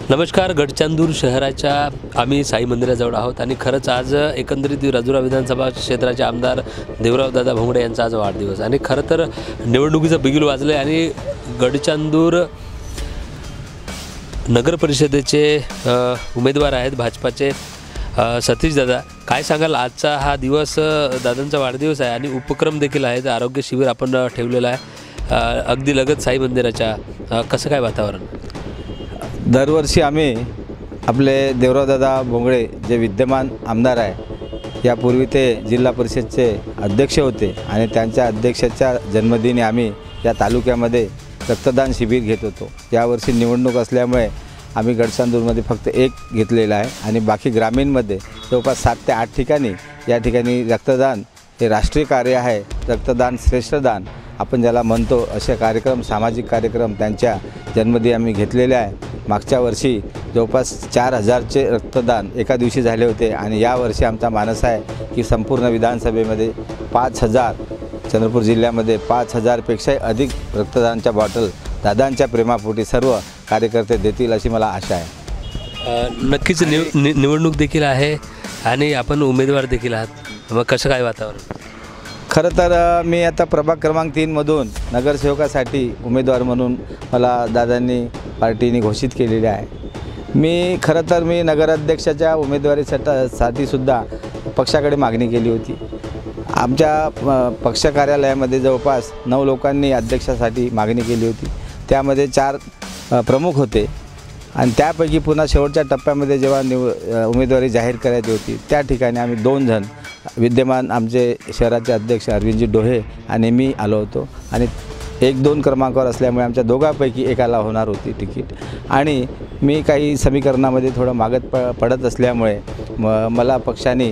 नमस्कार। गडचंदूर शहराच्या आम्ही साई मंदिराजवळ आहोत आणि खरंच आज एकंदरीत राजुरा विधानसभा क्षेत्राचे आमदार देवरावदादा भोंगडे यांचा आज वाढदिवस आणि खरं तर निवडणुकीचं बिगुल वाजले आणि गडचंदूर नगर परिषदेचे उमेदवार आहेत भाजपाचे सतीश दादा। काय सांगाल, आजचा हा दिवस दादांचा वाढदिवस आहे आणि उपक्रम देखील आहेत, आरोग्य शिबिर आपण ठेवलेलं आहे अगदी लगत साई मंदिराच्या। कसं काय वातावरण? दरवर्षी आम्ही आपले देवरावदादा भोंगडे जे विद्यमान आमदार आहे, यापूर्वी ते जिल्हा परिषदचे अध्यक्ष होते आणि त्यांच्या अध्यक्षाच्या जन्मदिनी आम्ही या तालुक्यामध्ये रक्तदान शिबिर घेत होतो। यावर्षी निवडणूक असल्यामुळे आम्ही गडचंदूरमध्ये फक्त एक घेतलेला आहे आणि बाकी ग्रामीणमध्ये जवळपास 7 ते 8 ठिकाणी या ठिकाणी रक्तदान हे राष्ट्रीय कार्य आहे। रक्तदान श्रेष्ठदान आपण ज्याला म्हणतो, असे कार्यक्रम, सामाजिक कार्यक्रम त्यांच्या जन्मदिनी आम्ही घेतलेले आहे। मागच्या वर्षी जवळपास 4000चे रक्तदान एका दिवशी झाले होते आणि यावर्षी आमचा मानस आहे की संपूर्ण विधानसभेमध्ये 5000, चंद्रपूर जिल्ह्यामध्ये 5000पेक्षाही अधिक रक्तदानाच्या बॉटल दादांच्या प्रेमापोटी सर्व कार्यकर्ते देतील अशी मला आशा आहे। नक्कीच निवडणूक देखील आहे आणि आपण उमेदवार देखील आहात, मग कसं काय वातावरण? खरं तर मी आता प्रभाग क्रमांक 3मधून नगरसेवकासाठी उमेदवार म्हणून मला दादांनी पार्टीने घोषित केलेले आहे। मी नगराध्यक्षाच्या उमेदवारीसाठी सुद्धा पक्षाकडे मागणी केली होती। आमच्या पक्ष कार्यालयामध्ये जवळपास 9 लोकांनी अध्यक्षासाठी मागणी केली होती, त्यामध्ये 4 प्रमुख होते आणि त्यापैकी पुन्हा शेवटच्या टप्प्यामध्ये जेव्हा उमेदवारी जाहीर करायची होती त्या ठिकाणी आम्ही 2 जण विद्यमान आमचे शहराचे अध्यक्ष अरविंदजी डोहे आणि मी आलो होतो आणि 1-2 क्रमांकावर असल्यामुळे आमच्या दोघांपैकी एकाला होणार होती तिकीट आणि मी काही समीकरणामध्ये थोडं मागत पडत असल्यामुळे मला पक्षाने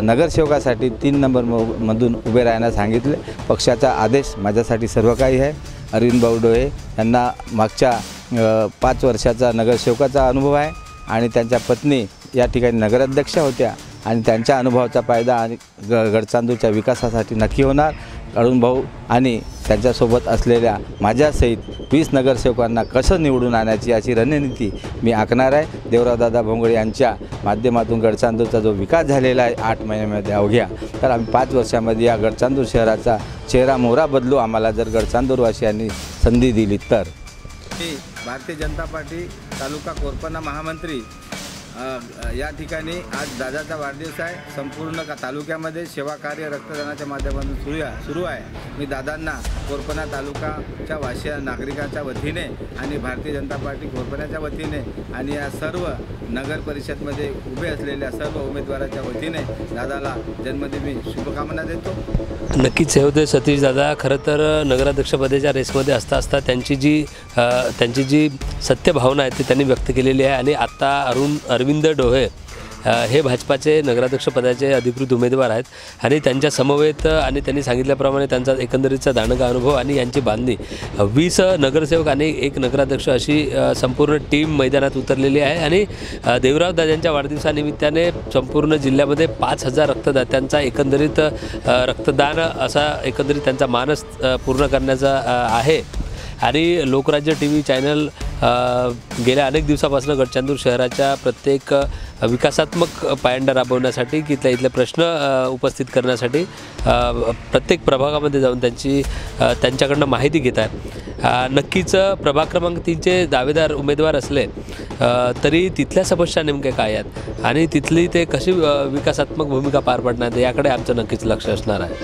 नगरसेवकासाठी 3 नंबरमधून उभे राहण्यास सांगितले। पक्षाचा आदेश माझ्यासाठी सर्व काही आहे। अरविंद भाऊ डोहे यांना मागच्या 5 वर्षाचा नगरसेवकाचा अनुभव आहे आणि त्यांच्या पत्नी या ठिकाणी नगराध्यक्ष होत्या आणि त्यांच्या अनुभवाचा फायदा आणि गडचंदूरच्या विकासासाठी नक्की होणार। अरुण भाऊ आणि त्यांच्यासोबत असलेल्या माझ्यासहित 20 नगरसेवकांना कसं निवडून आणायची याची रणनीती मी आखणार आहे। देवरावदादा भोंगडे यांच्या माध्यमातून गडचंदूरचा जो विकास झालेला आहे 8 महिन्यामध्ये अवघ्या, तर आम्ही 5 वर्षामध्ये या गडचंदूर शहराचा चेहरा मोहरा बदलू, आम्हाला जर गडचंदूरवासियांनी संधी दिली तर। भारतीय जनता पार्टी तालुका कोरपना महामंत्री या ठिकाणी आज दादाचा वाढदिवस आहे। संपूर्ण तालुक्यामध्ये सेवा कार्य रक्तदानाच्या माध्यमातून सुरू आहे। मी दादांना कोरपना तालुकाच्या नागरिकांच्या वतीने आणि भारतीय जनता पार्टी कोरपण्याच्या वतीने आणि या सर्व नगर परिषदमध्ये उभे असलेल्या सर्व उमेदवाराच्या वतीने दादाला जन्मदिनी शुभकामना देतो। नक्कीच हे होते सतीश दादा। खरं तर नगराध्यक्षपदाच्या रेसमध्ये असता त्यांची जी सत्य भावना आहे ती त्यांनी व्यक्त केलेली आहे आणि आत्ता अरविंद डोहे हे भाजपाचे नगराध्यक्षपदाचे अधिकृत उमेदवार आहेत आणि त्यांच्या समवेत आणि त्यांनी सांगितल्याप्रमाणे त्यांचा एकंदरीतचा दांडगा अनुभव आणि यांची बांधणी 20 नगरसेवक आणि 1 नगराध्यक्ष अशी संपूर्ण टीम मैदानात उतरलेली आहे आणि देवरावदादांच्या वाढदिवसानिमित्ताने संपूर्ण जिल्ह्यामध्ये 5000 रक्तदात्यांचा एकंदरीत रक्तदान असा एकंदरीत त्यांचा मानस पूर्ण करण्याचा आहे। आणि लोकराज्य TV चॅनल गेल्या अनेक दिवसापासून गडचंदूर शहराच्या प्रत्येक विकासात्मक पायंडा राबवण्यासाठी की इथले प्रश्न उपस्थित करण्यासाठी प्रत्येक प्रभागामध्ये जाऊन त्यांच्याकडनं माहिती घेत आहे। नक्कीच प्रभाग क्रमांक 3चे दावेदार उमेदवार असले तरी तिथल्या समस्या नेमक्या काय आहेत आणि तिथली ते कशी विकासात्मक भूमिका पार पाडणार याकडे आमचं नक्कीच लक्ष असणार आहे।